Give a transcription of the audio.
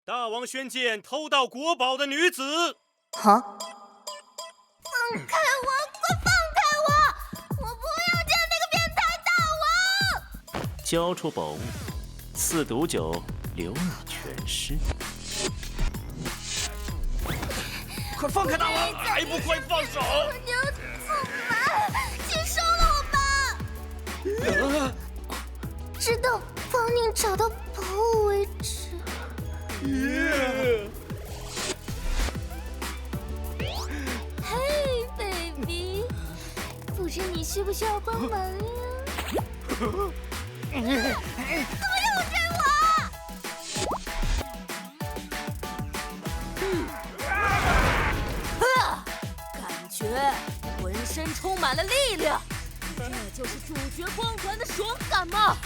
大王宣见偷盗国宝的女子。啊！放开我！快放开我！我不要见那个变态大王！交出宝物，赐毒酒留你全尸。快放开大王！还不快放手！我牛怎么办？请收了我吧！直到帮您找到宝物为止。嘿 ，baby， 不知你需不需要帮忙呀？怎么又追我？感觉浑身充满了力量，这就是主角光环的爽感吗？